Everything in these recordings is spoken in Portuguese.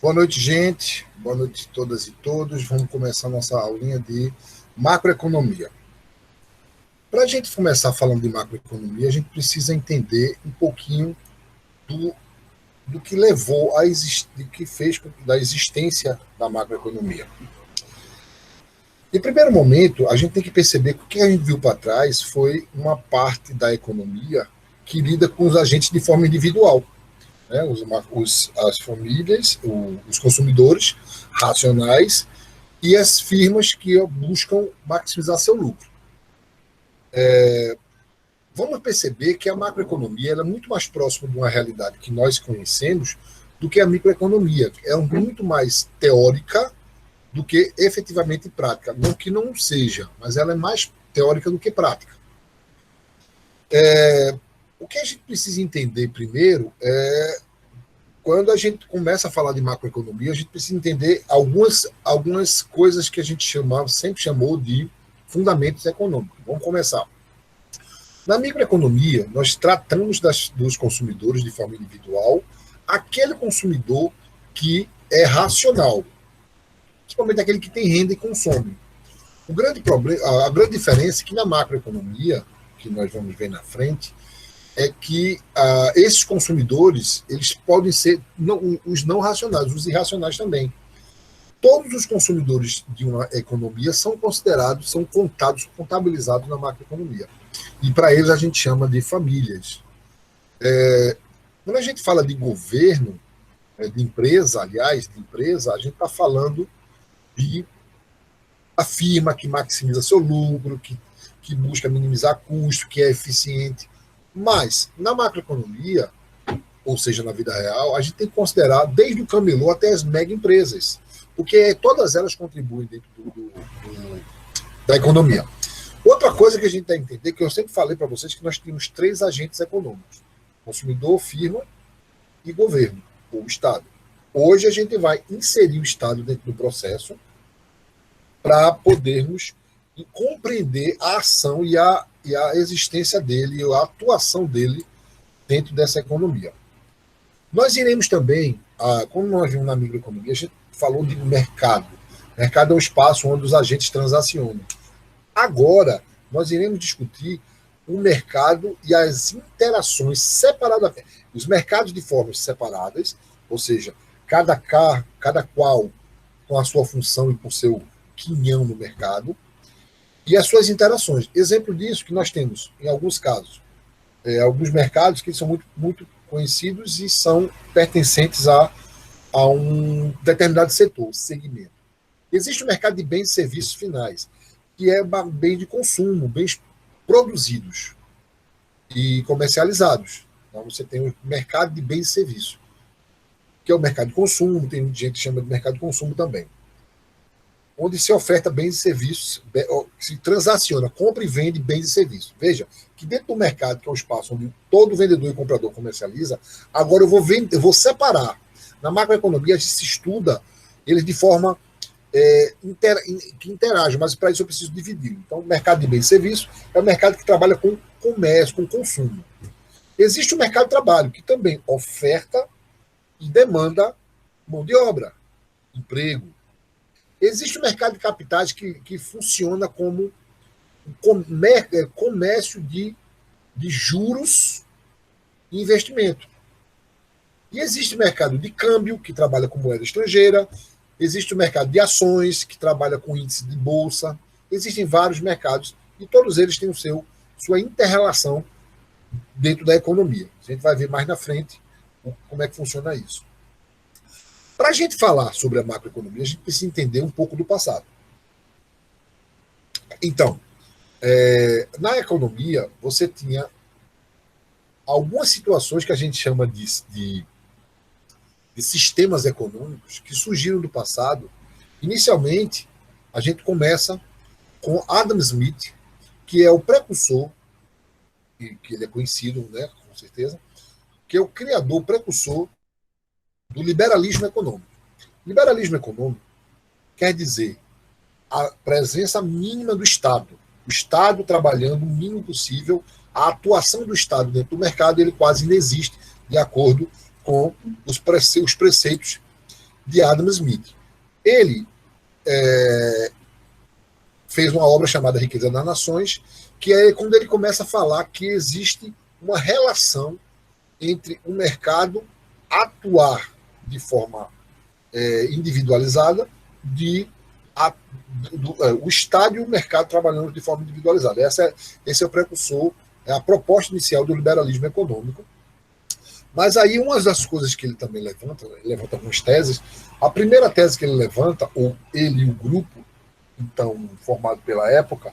Boa noite, gente. Boa noite a todas e todos. Vamos começar nossa aulinha de macroeconomia. Para a gente começar falando de macroeconomia, a gente precisa entender um pouquinho do, do que levou que fez da existência da macroeconomia. Em primeiro momento, a gente tem que perceber que o que a gente viu para trás foi uma parte da economia que lida com os agentes de forma individual. Né, as famílias, os consumidores racionais e as firmas que buscam maximizar seu lucro. Vamos perceber que a macroeconomia é muito mais próxima de uma realidade que nós conhecemos do que a microeconomia. É muito mais teórica do que efetivamente prática. Não que não seja, mas ela é mais teórica do que prática. O que a gente precisa entender primeiro é quando a gente começa a falar de macroeconomia, a gente precisa entender algumas coisas que a gente sempre chamou de fundamentos econômicos. Vamos começar. Na microeconomia, nós tratamos dos consumidores de forma individual, aquele consumidor que é racional, principalmente aquele que tem renda e consome. O grande problema, a grande diferença é que na macroeconomia, que nós vamos ver na frente, é que esses consumidores eles podem ser os não racionais, os irracionais também. Todos os consumidores de uma economia são considerados, são contados, contabilizados na macroeconomia. E para eles a gente chama de famílias. Quando a gente fala de governo, de empresa, aliás, de empresa, a gente está falando de a firma que maximiza seu lucro, que busca minimizar custo, que é eficiente. Mas, na macroeconomia, ou seja, na vida real, a gente tem que considerar desde o camelô até as mega empresas, porque todas elas contribuem dentro da economia. Outra coisa que a gente tem que entender, que eu sempre falei para vocês, que nós temos 3 agentes econômicos: consumidor, firma e governo, ou Estado. Hoje a gente vai inserir o Estado dentro do processo para podermos compreender a ação e a existência dele, a atuação dele dentro dessa economia. Nós iremos também, como nós vimos na microeconomia, a gente falou de mercado. Mercado é um espaço onde os agentes transacionam. Agora, nós iremos discutir o mercado e as interações separadamente. Os mercados de formas separadas, ou seja, cada qual com a sua função e com o seu quinhão no mercado, e as suas interações. Exemplo disso que nós temos, em alguns casos, alguns mercados que são muito, muito conhecidos e são pertencentes a um determinado setor, segmento. Existe o mercado de bens e serviços finais, que é bem de consumo, bens produzidos e comercializados. Então, você tem o mercado de bens e serviços, que é o mercado de consumo, tem gente que chama de mercado de consumo também, onde se oferta bens e serviços, se transaciona, compra e vende bens e serviços. Veja, que dentro do mercado, que é um espaço onde todo vendedor e comprador comercializa, agora eu vou separar. Na macroeconomia, a gente se estuda eles de forma que interage, mas para isso eu preciso dividir. Então, o mercado de bens e serviços é o mercado que trabalha com comércio, com consumo. Existe o mercado de trabalho, que também oferta e demanda mão de obra, emprego. Existe o mercado de capitais que funciona como comércio de juros e investimento. E existe o mercado de câmbio, que trabalha com moeda estrangeira. Existe o mercado de ações, que trabalha com índice de bolsa. Existem vários mercados e todos eles têm sua inter-relação dentro da economia. A gente vai ver mais na frente como é que funciona isso. Para a gente falar sobre a macroeconomia, a gente precisa entender um pouco do passado. Então, na economia, você tinha algumas situações que a gente chama de sistemas econômicos que surgiram do passado. Inicialmente, a gente começa com Adam Smith, que é o precursor, que ele é conhecido, né, com certeza, que é o criador, precursor do liberalismo econômico. Liberalismo econômico quer dizer a presença mínima do Estado. O Estado trabalhando o mínimo possível, a atuação do Estado dentro do mercado ele quase não existe, de acordo com os preceitos de Adam Smith. Ele fez uma obra chamada Riqueza das Nações, que é quando ele começa a falar que existe uma relação entre o mercado atuar de forma individualizada o Estado e o mercado trabalhando de forma individualizada. Esse é o precursor, é a proposta inicial do liberalismo econômico. Mas aí uma das coisas que ele também levanta, ele levanta algumas teses. A primeira tese que ele levanta, ou ele e o grupo, então formado pela época,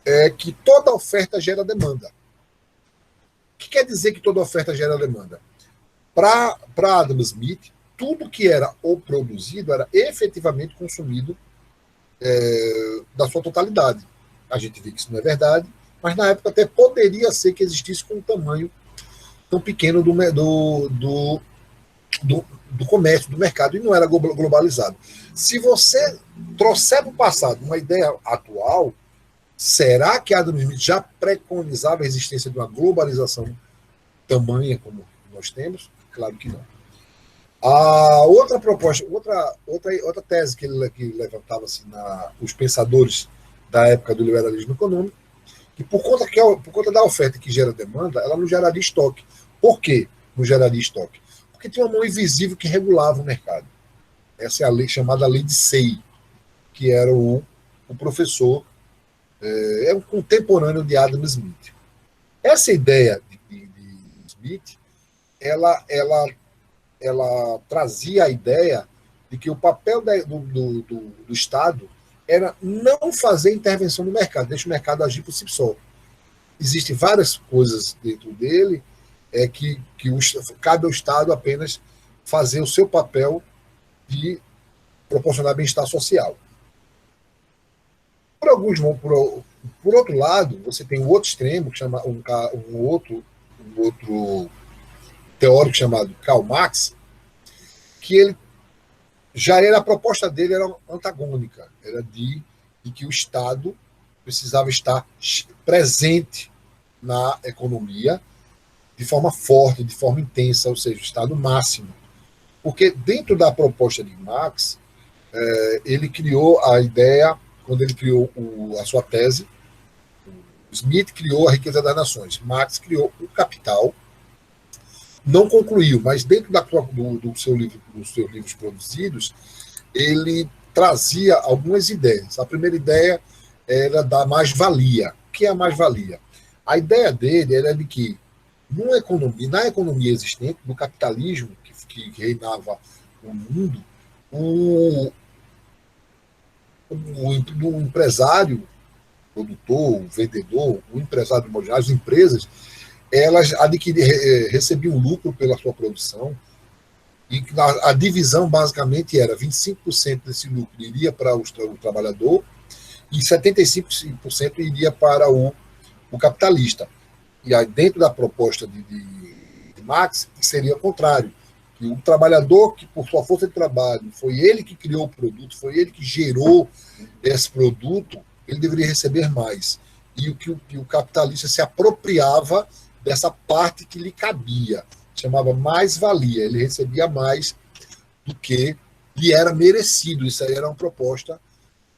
é que toda oferta gera demanda. O que quer dizer que toda oferta gera demanda? Para Adam Smith, tudo que era ou produzido era efetivamente consumido da sua totalidade. A gente vê que isso não é verdade, mas na época até poderia ser que existisse com um tamanho tão pequeno do comércio, do mercado, e não era globalizado. Se você trouxer para o passado uma ideia atual, será que Adam Smith já preconizava a existência de uma globalização tamanha como nós temos? Claro que não. A outra proposta, outra tese que levantava assim, os pensadores da época do liberalismo econômico, que por conta da oferta que gera demanda, ela não geraria estoque. Por que não geraria estoque? Porque tinha uma mão invisível que regulava o mercado. Essa é a lei chamada Lei de Say, que era o professor, um contemporâneo de Adam Smith. Essa ideia de Smith, ela trazia a ideia de que o papel do Estado era não fazer intervenção no mercado, deixa o mercado agir por si só. Existem várias coisas dentro dele que cabe ao Estado apenas fazer o seu papel de proporcionar bem-estar social. Por outro lado, você tem um outro extremo, que chama um outro teórico chamado Karl Marx, que ele a proposta dele era antagônica, era de que o Estado precisava estar presente na economia de forma forte, de forma intensa, ou seja, o Estado máximo. Porque dentro da proposta de Marx, ele criou a ideia, quando ele criou a sua tese, Smith criou a Riqueza das Nações, Marx criou o Capital, não concluiu, mas dentro dos seus livros produzidos, ele trazia algumas ideias. A primeira ideia era da mais-valia. O que é a mais-valia? A ideia dele era de que, na economia existente, no capitalismo que reinava o mundo, o empresário, produtor, o vendedor, o empresário imobiliário, as empresas, elas recebiam lucro pela sua produção, e a divisão basicamente era 25% desse lucro iria para o trabalhador e 75% iria para o capitalista. E aí, dentro da proposta de Marx, seria o contrário, que o trabalhador, que por sua força de trabalho, foi ele que criou o produto, foi ele que gerou esse produto, ele deveria receber mais. E o capitalista se apropriava dessa parte que lhe cabia, chamava mais-valia, ele recebia mais do que lhe era merecido. Isso aí era uma proposta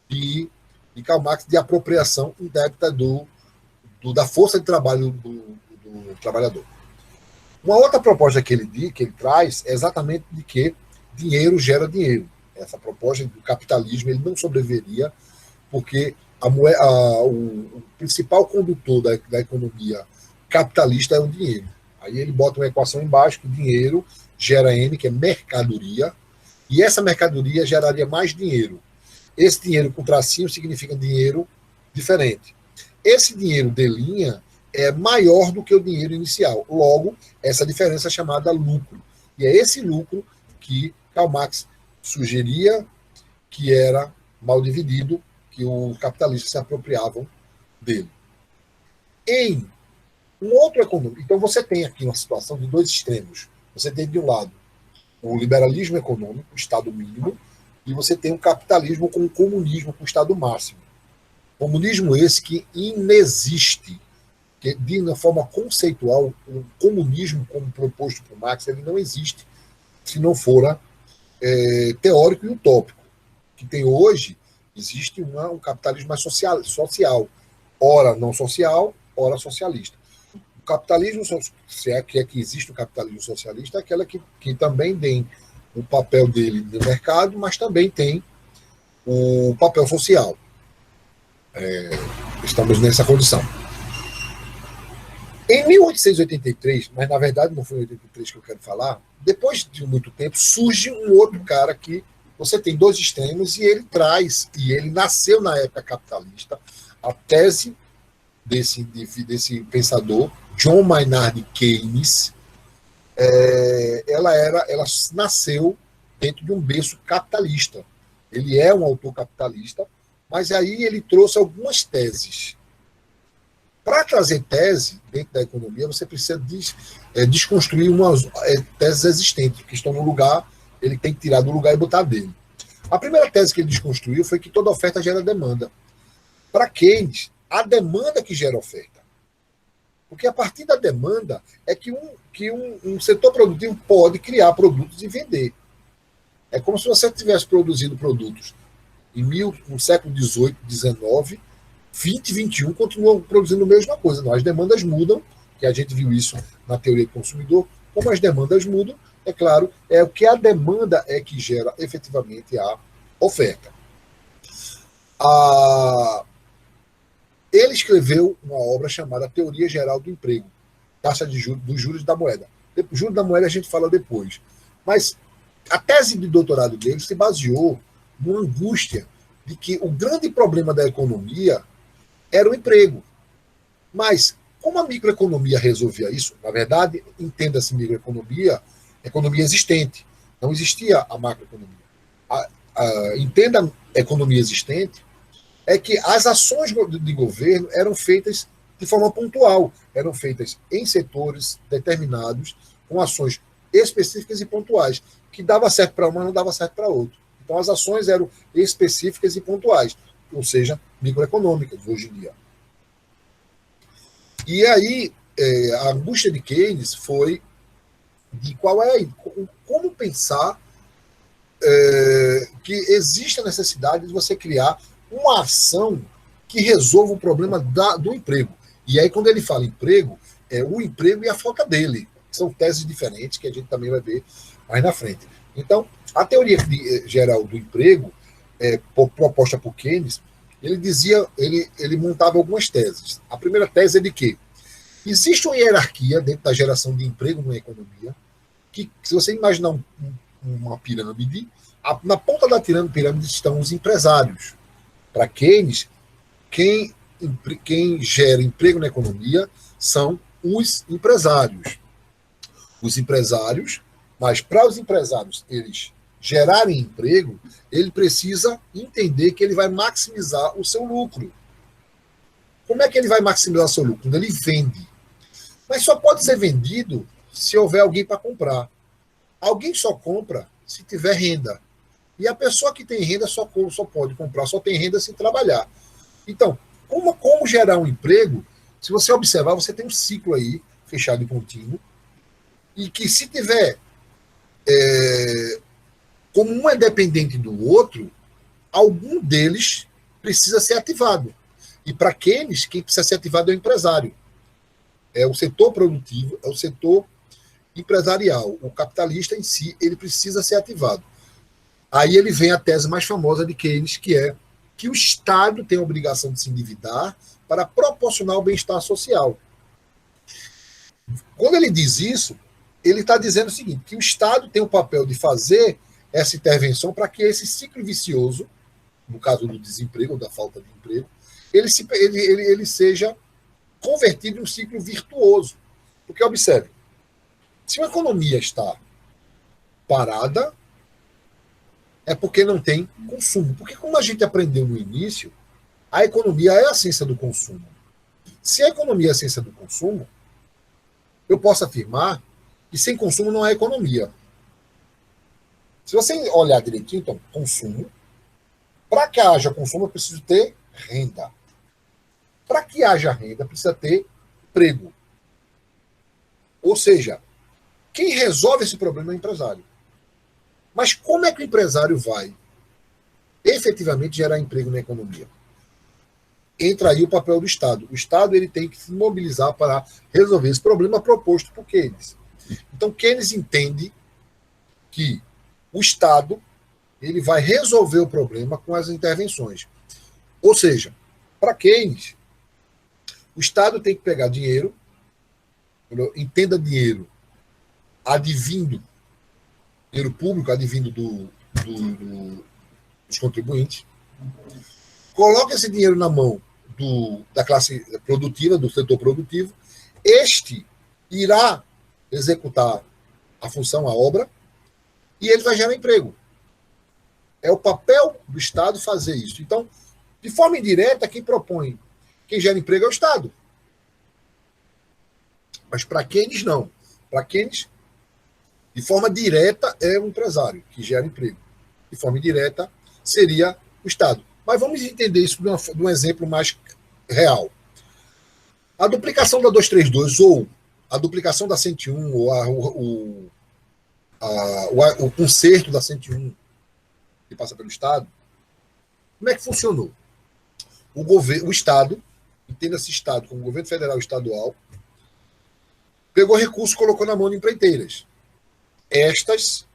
de Karl Marx de apropriação indébita da força de trabalho do trabalhador. Uma outra proposta que ele traz é exatamente de que dinheiro gera dinheiro. Essa proposta do capitalismo ele não sobreviveria, porque o principal condutor da economia capitalista é o dinheiro. Aí ele bota uma equação embaixo que dinheiro gera N, que é mercadoria, e essa mercadoria geraria mais dinheiro. Esse dinheiro com tracinho significa dinheiro diferente. Esse dinheiro de linha é maior do que o dinheiro inicial. Logo, essa diferença é chamada lucro. E é esse lucro que Karl Marx sugeria que era mal dividido, que os capitalistas se apropriavam dele. Em um outro econômico. Então, você tem aqui uma situação de dois extremos. Você tem, de um lado, o liberalismo econômico, o Estado mínimo, e você tem o capitalismo com o comunismo, com o Estado máximo. Comunismo esse que inexiste, que de uma forma conceitual, o comunismo, como proposto por Marx, ele não existe se não for teórico e utópico, que tem hoje, existe um capitalismo mais social, ora não social, ora socialista. O capitalismo, se é que existe o capitalismo socialista, é aquela que também tem o papel dele no mercado, mas também tem o papel social. Estamos nessa condição. Em 1883, mas na verdade não foi em 83 que eu quero falar, depois de muito tempo, surge um outro cara que você tem dois extremos e ele nasceu na época capitalista, a tese desse pensador, John Maynard Keynes, ela nasceu dentro de um berço capitalista. Ele é um autor capitalista, mas aí ele trouxe algumas teses. Para trazer tese dentro da economia, você precisa desconstruir umas teses existentes, que estão no lugar, ele tem que tirar do lugar e botar dele. A primeira tese que ele desconstruiu foi que toda oferta gera demanda. Para Keynes, a demanda que gera oferta. Porque a partir da demanda é que um setor produtivo pode criar produtos e vender. É como se você tivesse produzido produtos no século XVIII, XIX, 20 e 21 continuam produzindo a mesma coisa. Não, as demandas mudam, que a gente viu isso na teoria do consumidor. Como as demandas mudam, é claro, é o que a demanda é que gera efetivamente a oferta. Ele escreveu uma obra chamada Teoria Geral do Emprego, taxa de juros, dos juros da moeda. O juros da moeda a gente fala depois. Mas a tese de doutorado dele se baseou numa angústia de que o grande problema da economia era o emprego. Mas, como a microeconomia resolvia isso, na verdade, entenda-se microeconomia, economia existente. Não existia a macroeconomia. Entenda a economia existente, é que as ações de governo eram feitas de forma pontual, eram feitas em setores determinados, com ações específicas e pontuais, que dava certo para uma, não dava certo para outra. Então, as ações eram específicas e pontuais, ou seja, microeconômicas, hoje em dia. E aí, a angústia de Keynes foi de como pensar que existe a necessidade de você criar uma ação que resolva o problema do emprego. E aí, quando ele fala emprego, é o emprego e a falta dele. São teses diferentes que a gente também vai ver mais na frente. Então, a teoria geral do emprego, proposta por Keynes, ele montava algumas teses. A primeira tese é de que existe uma hierarquia dentro da geração de emprego numa economia, que, se você imaginar uma pirâmide, na ponta da pirâmide estão os empresários. Para Keynes, quem gera emprego na economia são os empresários. Os empresários, mas para os empresários eles gerarem emprego, ele precisa entender que ele vai maximizar o seu lucro. Como é que ele vai maximizar o seu lucro? Quando ele vende. Mas só pode ser vendido se houver alguém para comprar. Alguém só compra se tiver renda. E a pessoa que tem renda só pode comprar, só tem renda se trabalhar. Então, como gerar um emprego? Se você observar, você tem um ciclo aí, fechado e contínuo, e que se tiver, como um é dependente do outro, algum deles precisa ser ativado. E para Keynes, quem precisa ser ativado é o empresário. É o setor produtivo, é o setor empresarial. O capitalista em si, ele precisa ser ativado. Aí ele vem a tese mais famosa de Keynes, que é que o Estado tem a obrigação de se endividar para proporcionar o bem-estar social. Quando ele diz isso, ele está dizendo o seguinte, que o Estado tem o papel de fazer essa intervenção para que esse ciclo vicioso, no caso do desemprego ou da falta de emprego, ele seja convertido em um ciclo virtuoso. Porque, observe, se uma economia está parada, é porque não tem consumo. Porque, como a gente aprendeu no início, a economia é a ciência do consumo. Se a economia é a ciência do consumo, eu posso afirmar que sem consumo não há economia. Se você olhar direitinho, então, consumo, para que haja consumo, eu preciso ter renda. Para que haja renda, precisa ter emprego. Ou seja, quem resolve esse problema é o empresário. Mas como é que o empresário vai efetivamente gerar emprego na economia? Entra aí o papel do Estado. O Estado ele tem que se mobilizar para resolver esse problema proposto por Keynes. Então, Keynes entende que o Estado ele vai resolver o problema com as intervenções. Ou seja, para Keynes, o Estado tem que pegar dinheiro, entenda dinheiro advindo, dinheiro público advindo dos contribuintes, coloca esse dinheiro na mão da classe produtiva, do setor produtivo, este irá executar a função, a obra, e ele vai gerar emprego. É o papel do Estado fazer isso. Então, de forma indireta, quem gera emprego é o Estado. Mas para Keynes, não. Para Keynes, de forma direta, é o empresário que gera emprego. De forma indireta, seria o Estado. Mas vamos entender isso de um exemplo mais real. A duplicação da 232 ou a duplicação da 101 ou o conserto da 101 que passa pelo Estado, como é que funcionou? O Estado, entenda-se Estado como governo federal e estadual, pegou recurso e colocou na mão de empreiteiras. Estas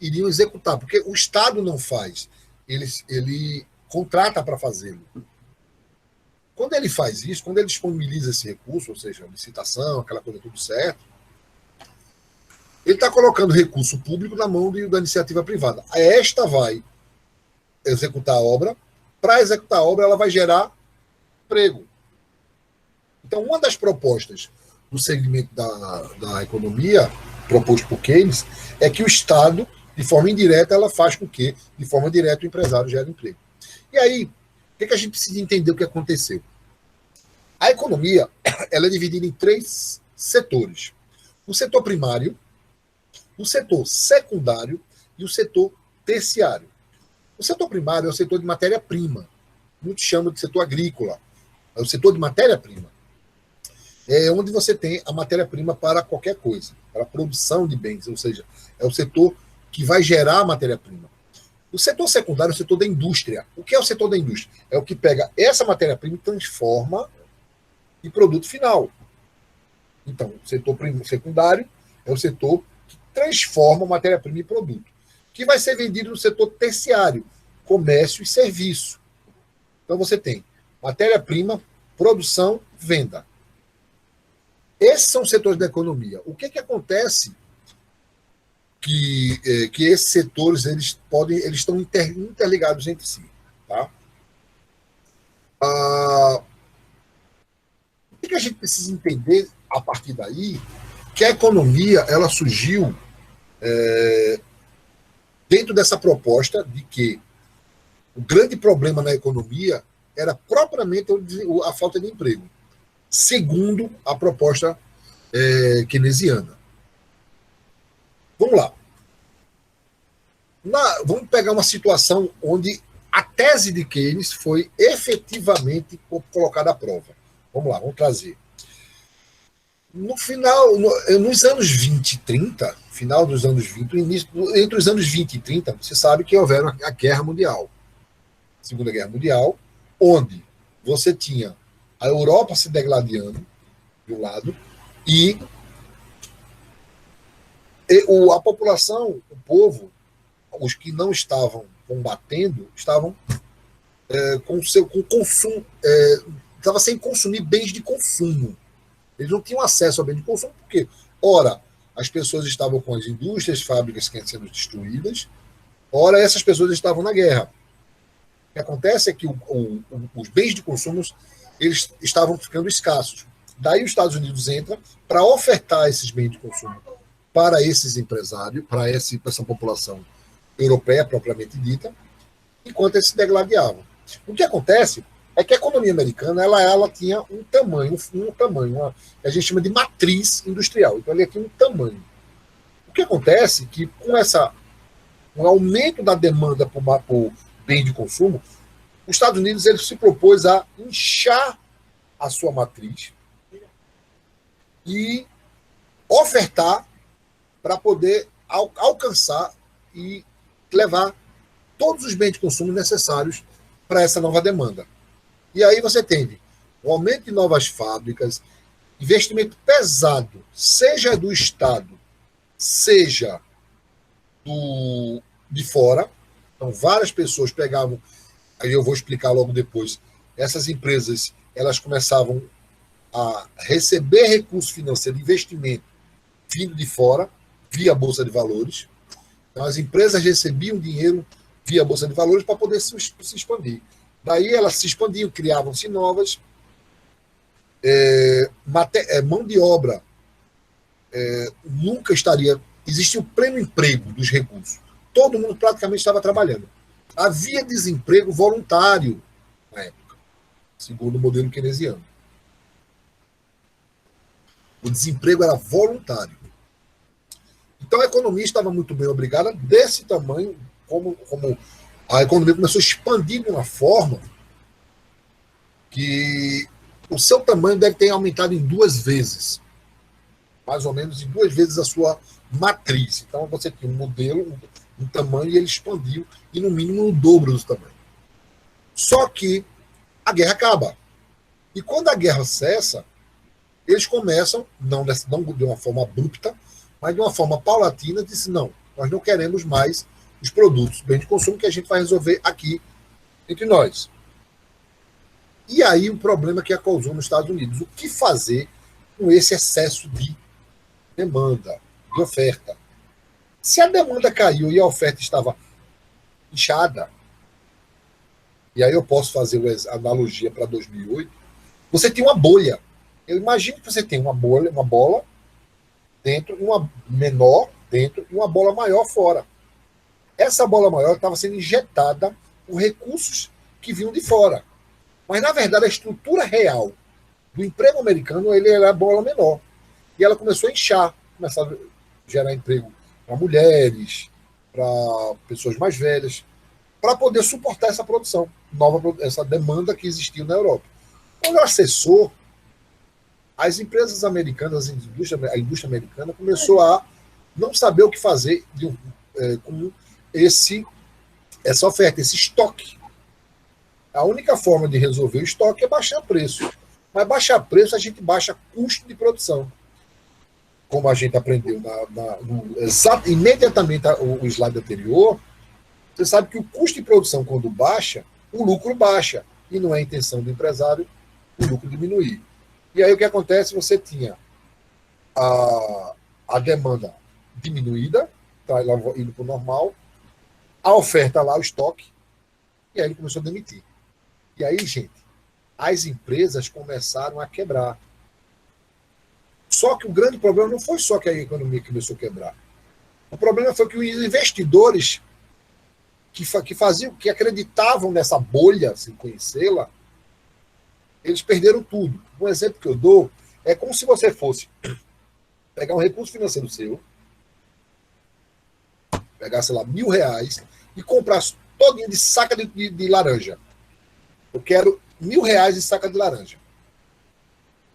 iriam executar, porque o Estado não faz, ele contrata para fazê-lo. Quando ele faz isso, quando ele disponibiliza esse recurso, ou seja, licitação, aquela coisa tudo certo, ele está colocando recurso público na mão da iniciativa privada. Esta vai executar a obra. Para executar a obra, ela vai gerar emprego. Então, uma das propostas do segmento da economia, proposto por Keynes, é que o Estado, de forma indireta, ela faz com que, de forma direta, o empresário gere emprego. E aí, o que a gente precisa entender o que aconteceu? A economia ela é dividida em 3 setores. O setor primário, o setor secundário e o setor terciário. O setor primário é o setor de matéria-prima. Muitos chamam de setor agrícola. É o setor de matéria-prima. É onde você tem a matéria-prima para qualquer coisa, para a produção de bens, ou seja, é o setor que vai gerar a matéria-prima. O setor secundário é o setor da indústria. O que é o setor da indústria? É o que pega essa matéria-prima e transforma em produto final. Então, o setor secundário é o setor que transforma a matéria-prima em produto, que vai ser vendido no setor terciário, comércio e serviço. Então, você tem matéria-prima, produção, venda. Esses são os setores da economia. O que acontece que esses setores eles estão interligados entre si, tá? O que a gente precisa entender a partir daí? Que a economia ela surgiu dentro dessa proposta de que o grande problema na economia era propriamente a falta de emprego, segundo a proposta keynesiana. Vamos lá. Vamos pegar uma situação onde a tese de Keynes foi efetivamente colocada à prova. Vamos lá, vamos trazer. No final, nos anos 20 e 30, final dos anos 20, entre os anos 20 e 30, você sabe que houveram a Guerra Mundial, a Segunda Guerra Mundial, onde você tinha a Europa se degladiando, de um lado, e a população, o povo, os que não estavam combatendo, estavam com consumo, estava sem consumir bens de consumo. Eles não tinham acesso a bens de consumo, porque, ora, as pessoas estavam com as indústrias, fábricas sendo destruídas, ora, essas pessoas estavam na guerra. O que acontece é que os bens de consumo eles estavam ficando escassos. Daí os Estados Unidos entra para ofertar esses bens de consumo para esses empresários, para essa população europeia propriamente dita, enquanto eles se degladiavam. O que acontece é que a economia americana ela tinha um tamanho que a gente chama de matriz industrial. Então, ela tinha um tamanho. O que acontece é que, com o aumento da demanda por bens de consumo, os Estados Unidos ele se propôs a inchar a sua matriz e ofertar para poder alcançar e levar todos os bens de consumo necessários para essa nova demanda. E aí você tem o aumento de novas fábricas, investimento pesado, seja do Estado, seja de fora. Então, várias pessoas pegavam, aí eu vou explicar logo depois, essas empresas, elas começavam a receber recurso financeiro, investimento, vindo de fora, via Bolsa de Valores. Então, as empresas recebiam dinheiro via Bolsa de Valores para poder se expandir. Daí elas se expandiam, criavam-se novas. Mão de obra nunca estaria... Existia o pleno emprego dos recursos. Todo mundo praticamente estava trabalhando. Havia desemprego voluntário na época, segundo o modelo keynesiano. O desemprego era voluntário. Então a economia estava muito bem obrigada, desse tamanho, como a economia começou a expandir de uma forma que o seu tamanho deve ter aumentado em 2 vezes. Mais ou menos em 2 vezes a sua matriz. Então você tinha um modelo, um tamanho, e ele expandiu, e no mínimo o dobro do tamanho. Só que a guerra acaba. E quando a guerra cessa, eles começam, não de uma forma abrupta, mas de uma forma paulatina, disse, não, nós não queremos mais os produtos, bem de consumo, que a gente vai resolver aqui entre nós. E aí o problema que causou nos Estados Unidos. O que fazer com esse excesso de demanda, de oferta? Se a demanda caiu e a oferta estava inchada, e aí eu posso fazer a analogia para 2008, você tinha uma bolha. Eu imagino que você tem uma bola dentro, uma menor dentro e uma bola maior fora. Essa bola maior estava sendo injetada por recursos que vinham de fora. Mas, na verdade, a estrutura real do emprego americano, ele era a bola menor. E ela começou a inchar, começou a gerar emprego para mulheres, para pessoas mais velhas, para poder suportar essa produção, essa demanda que existiu na Europa. Quando o assessor, as empresas americanas, a indústria americana começou a não saber o que fazer com essa oferta, esse estoque. A única forma de resolver o estoque é baixar preço. Mas baixar preço, a gente baixa custo de produção. Como a gente aprendeu imediatamente o slide anterior, você sabe que o custo de produção, quando baixa, o lucro baixa. E não é a intenção do empresário o lucro diminuir. E aí o que acontece? Você tinha a demanda diminuída, tá, indo para o normal, a oferta lá, o estoque, e aí ele começou a demitir. E aí, gente, as empresas começaram a quebrar. Só que o grande problema não foi só que a economia começou a quebrar. O problema foi que os investidores que acreditavam nessa bolha, sem conhecê-la, eles perderam tudo. Um exemplo que eu dou é como se você fosse pegar um recurso financeiro seu, pegar, sei lá, R$1.000 e comprar todinho de saca de laranja. Eu quero R$1.000 de saca de laranja.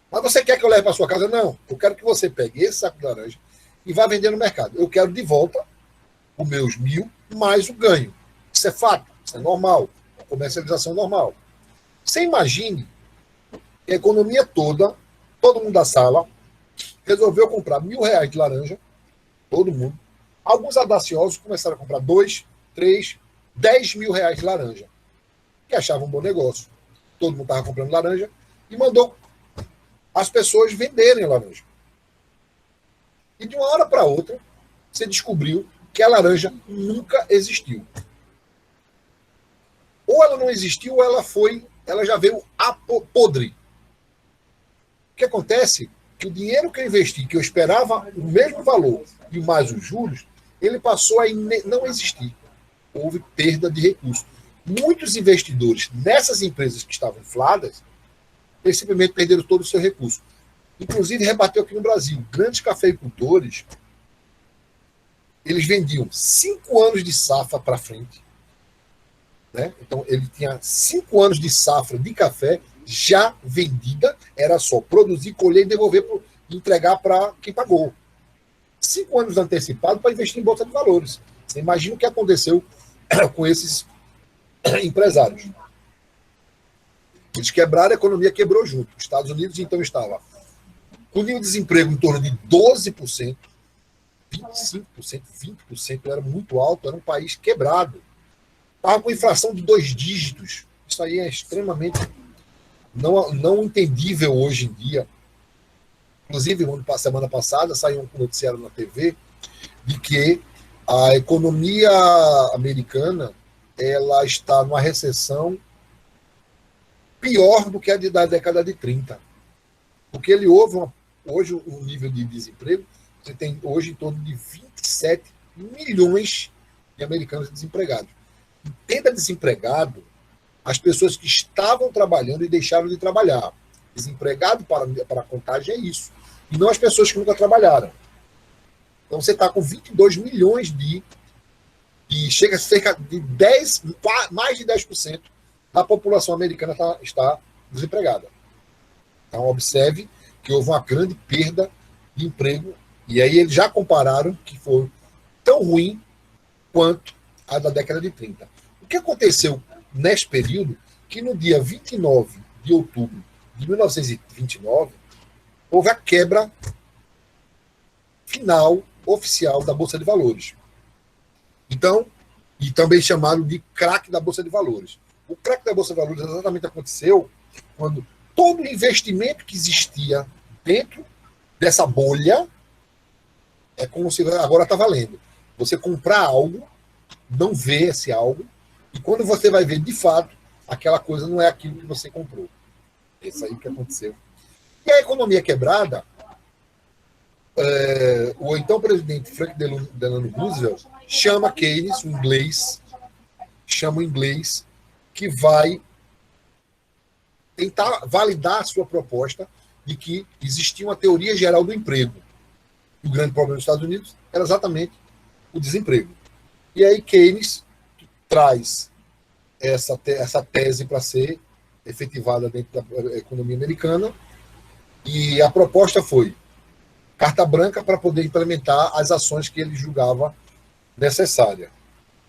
Mas você quer que eu leve para sua casa? Não. Eu quero que você pegue esse saco de laranja e vá vender no mercado. Eu quero de volta os meus 1.000 mais o ganho. Isso é fato, isso é normal. A comercialização normal. Você imagine que a economia toda, todo mundo da sala, resolveu comprar R$1.000 de laranja, todo mundo. Alguns audaciosos começaram a comprar 2, 3, R$10.000 de laranja, que achavam um bom negócio. Todo mundo estava comprando laranja e mandou as pessoas venderem a laranja. E de uma hora para outra, você descobriu que a laranja nunca existiu. Ou ela não existiu, ou ela já veio podre. O que acontece? Que o dinheiro que eu investi, que eu esperava o mesmo valor e mais os juros, ele passou a não existir. Houve perda de recursos. Muitos investidores nessas empresas que estavam infladas, eles simplesmente perderam todo o seu recurso. Inclusive, rebateu aqui no Brasil. Grandes cafeicultores, eles vendiam 5 anos de safra para frente. Né? Então, ele tinha 5 anos de safra de café já vendida, era só produzir, colher e devolver, entregar para quem pagou. 5 anos antecipado para investir em bolsa de valores. Você imagina o que aconteceu com esses empresários. Eles quebraram, a economia quebrou junto. Os Estados Unidos, então, estava com o nível de desemprego em torno de 12%, 25%, 20%, era muito alto, era um país quebrado. Estava com inflação de 2 dígitos. Isso aí é extremamente não entendível hoje em dia. Inclusive, semana passada, saiu um noticiário na TV de que a economia americana ela está numa recessão pior do que a da década de 30. Porque hoje o nível de desemprego, você tem hoje em torno de 27 milhões de americanos desempregados. Entenda desempregado as pessoas que estavam trabalhando e deixaram de trabalhar. Desempregado para a contagem é isso. E não as pessoas que nunca trabalharam. Então você está com 22 milhões e chega a cerca de mais de 10% da população americana está desempregada. Então observe que houve uma grande perda de emprego, e aí eles já compararam que foi tão ruim quanto a da década de 30. O que aconteceu neste período, que no dia 29 de outubro de 1929, houve a quebra final oficial da Bolsa de Valores. Então, e também chamado de craque da Bolsa de Valores. O craque da Bolsa de Valores exatamente aconteceu quando todo o investimento que existia dentro dessa bolha é como se agora está valendo. Você comprar algo, não vê esse algo, e quando você vai ver de fato, aquela coisa não é aquilo que você comprou. É isso aí que aconteceu. E a economia quebrada, o então presidente Franklin Delano Roosevelt chama Keynes, o inglês, que vai tentar validar a sua proposta de que existia uma teoria geral do emprego. O grande problema dos Estados Unidos era exatamente o desemprego. E aí Keynes traz essa tese para ser efetivada dentro da economia americana, e a proposta foi carta branca para poder implementar as ações que ele julgava necessárias.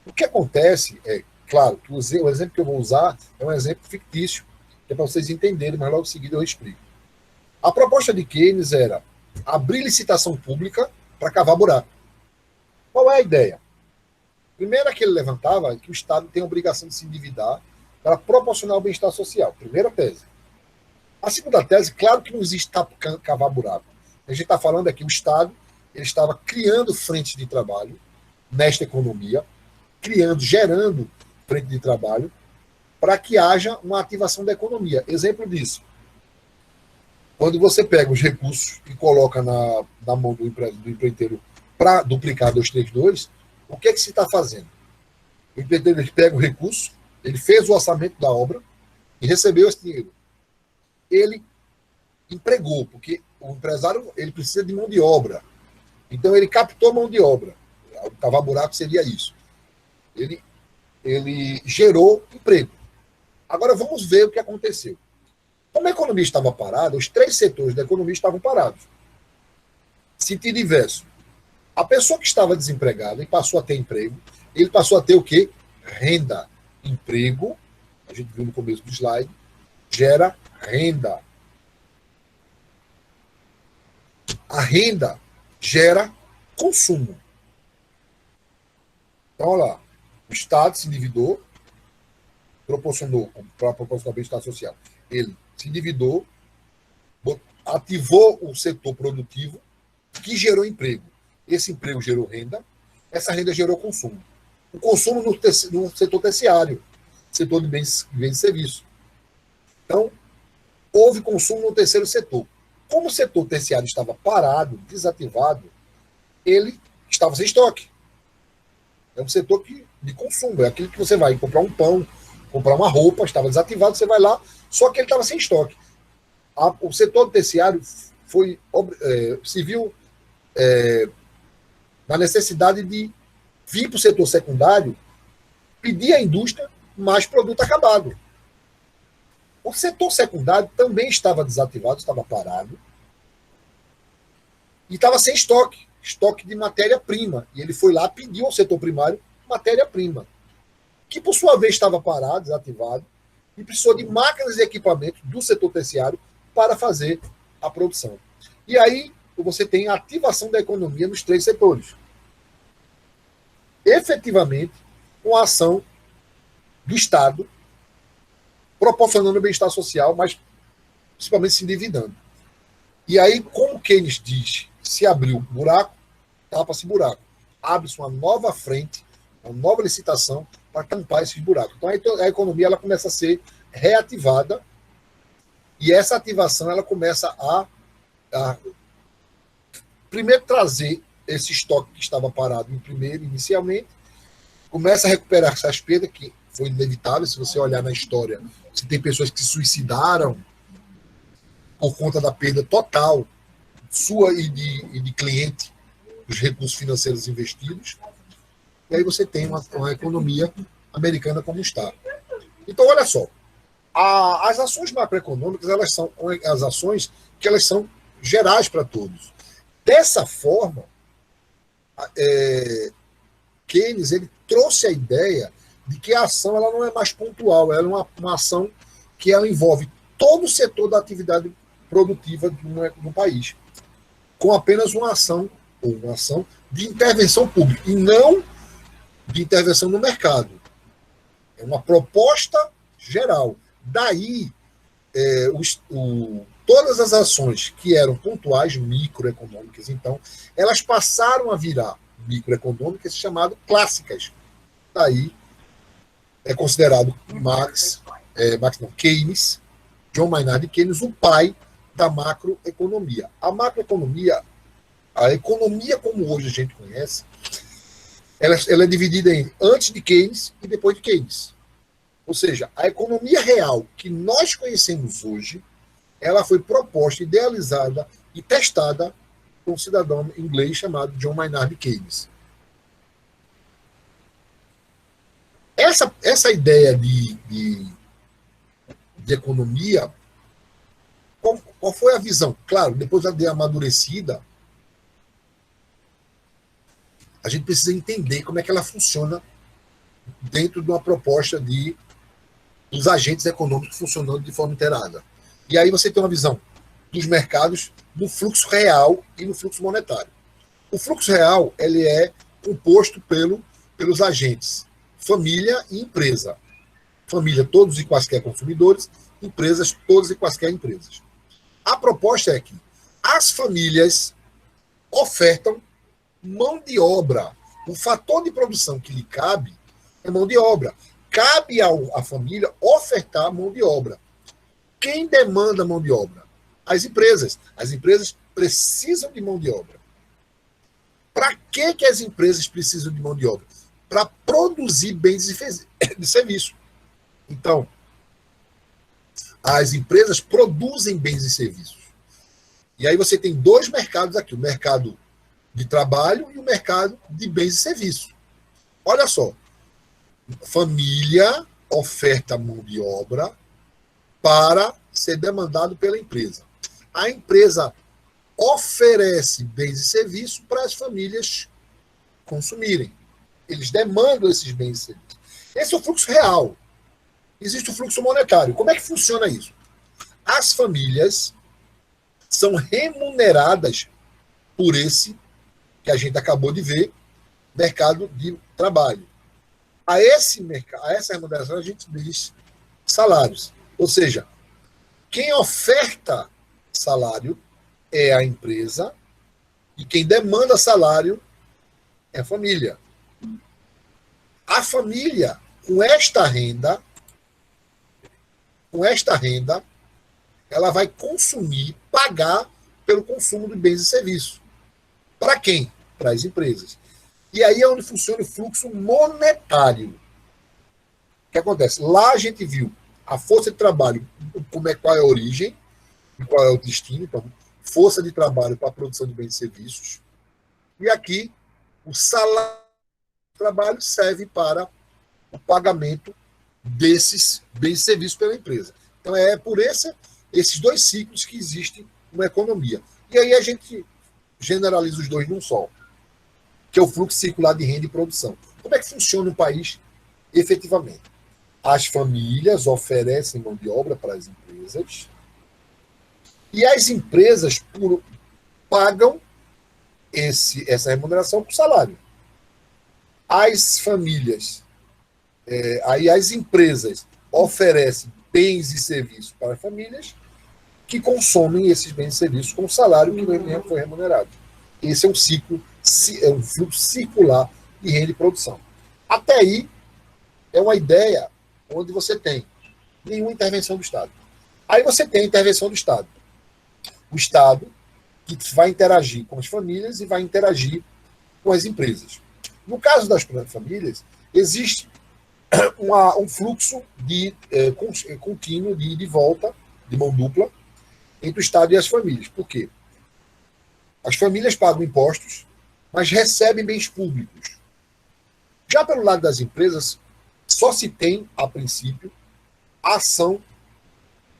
O que acontece é, claro, que o exemplo que eu vou usar é um exemplo fictício, que é para vocês entenderem, mas logo em seguida eu explico. A proposta de Keynes era abrir licitação pública para cavar buraco. Qual é a ideia? Primeiro que ele levantava é que o Estado tem a obrigação de se endividar para proporcionar o bem-estar social. Primeira tese. A segunda tese, claro que não existe cavar buraco. A gente está falando aqui, o Estado ele estava criando frentes de trabalho nesta economia, gerando frente de trabalho, para que haja uma ativação da economia. Exemplo disso. Quando você pega os recursos e coloca na mão do empreiteiro para duplicar 232, o que é que se está fazendo? O empreiteiro pega o recurso, ele fez o orçamento da obra e recebeu esse dinheiro. Ele empregou, porque o empresário ele precisa de mão de obra. Então ele captou mão de obra. Cavar buraco seria isso. Ele gerou emprego. Agora vamos ver o que aconteceu. Como a economia estava parada, os 3 setores da economia estavam parados. Sentido inverso. A pessoa que estava desempregada e passou a ter emprego, ele passou a ter o quê? Renda. Emprego, a gente viu no começo do slide, gera renda. A renda gera consumo. Então, olha lá, o Estado se endividou, proporcionou, para proporcionar bem-estar social, ele se endividou, ativou o setor produtivo, que gerou emprego. Esse emprego gerou renda, essa renda gerou consumo. O consumo no setor terciário, setor de bens e serviços. Então, houve consumo no terceiro setor. Como o setor terciário estava parado, desativado, ele estava sem estoque. É um setor de consumo, é aquilo que você vai comprar um pão, comprar uma roupa, estava desativado, você vai lá, só que ele estava sem estoque. O setor terciário se viu na necessidade de vir para o setor secundário, pedir à indústria mais produto acabado. O setor secundário também estava desativado, estava parado, e estava sem estoque. estoque de matéria-prima. E ele foi lá, pediu ao setor primário matéria-prima, que por sua vez estava parado, desativado, e precisou de máquinas e equipamentos do setor terciário para fazer a produção. E aí você tem a ativação da economia nos três setores. Efetivamente, com a ação do Estado, proporcionando bem-estar social, mas principalmente se endividando. E aí, como Keynes diz, se abriu buraco, tapa-se buraco. Abre-se uma nova frente, uma nova licitação para tampar esses buracos. Então, a economia ela começa a ser reativada e essa ativação ela começa a primeiro trazer esse estoque que estava parado inicialmente, começa a recuperar essas perdas, que foi inevitável. Se você olhar na história, você tem pessoas que se suicidaram por conta da perda total sua e de cliente dos recursos financeiros investidos. E aí você tem uma economia americana como está. Então, olha só, as ações macroeconômicas, elas são as ações que elas são gerais para todos. Dessa forma, Keynes ele trouxe a ideia de que a ação ela não é mais pontual, ela é uma ação que ela envolve todo o setor da atividade produtiva de um país, com apenas uma ação de intervenção pública, e não de intervenção no mercado. É uma proposta geral. Daí, todas as ações que eram pontuais, microeconômicas, então, elas passaram a virar microeconômicas, chamadas clássicas. Daí, é considerado Keynes, John Maynard Keynes, o pai da macroeconomia. A macroeconomia, a economia como hoje a gente conhece, ela é dividida em antes de Keynes e depois de Keynes. Ou seja, a economia real que nós conhecemos hoje, ela foi proposta, idealizada e testada por um cidadão inglês chamado John Maynard Keynes. Essa ideia de economia, qual foi a visão? Claro, depois de amadurecida, a gente precisa entender como é que ela funciona dentro de uma proposta dos agentes econômicos funcionando de forma integrada. E aí você tem uma visão dos mercados, do fluxo real e no fluxo monetário. O fluxo real ele é composto pelos agentes família e empresa. Família, todos e quaisquer consumidores, empresas, todas e quaisquer empresas. A proposta é que as famílias ofertam mão de obra. O fator de produção que lhe cabe é mão de obra. Cabe à família ofertar mão de obra. Quem demanda mão de obra? As empresas. As empresas precisam de mão de obra. Para que as empresas precisam de mão de obra? Para produzir bens e serviços. Então, as empresas produzem bens e serviços. E aí você tem dois mercados aqui, o mercado de trabalho e o mercado de bens e serviços. Olha só, família oferta mão de obra para ser demandado pela empresa. A empresa oferece bens e serviços para as famílias consumirem. Eles demandam esses bens e serviços. Esse é o fluxo real. Existe o fluxo monetário. Como é que funciona isso? As famílias são remuneradas por esse que a gente acabou de ver, mercado de trabalho. A essa remuneração a gente diz salários. Ou seja, quem oferta salário é a empresa e quem demanda salário é a família. A família, com esta renda, ela vai consumir, pagar pelo consumo de bens e serviços. Para quem? Para as empresas. E aí é onde funciona o fluxo monetário. O que acontece? Lá a gente viu a força de trabalho, qual é a origem e qual é o destino. Então, força de trabalho para a produção de bens e serviços. E aqui, o salário de trabalho serve para o pagamento desses bens e serviços pela empresa. Então, é por esses dois ciclos que existe uma economia. E aí a gente generaliza os dois num só. que é o fluxo circular de renda e produção. Como é que funciona um país efetivamente? As famílias oferecem mão de obra para as empresas e as empresas pagam essa remuneração por salário. As famílias, aí as empresas oferecem bens e serviços para as famílias que consomem esses bens e serviços com o salário que foi remunerado. Esse é um ciclo, é um fluxo circular de renda e produção. Até aí é uma ideia onde você tem nenhuma intervenção do Estado. Aí você tem a intervenção do Estado. O Estado que vai interagir com as famílias e vai interagir com as empresas. No caso das famílias, existe um fluxo contínuo de volta, de mão dupla, entre o Estado e as famílias. Por quê? As famílias pagam impostos, mas recebem bens públicos. Já pelo lado das empresas, só se tem, a princípio, a ação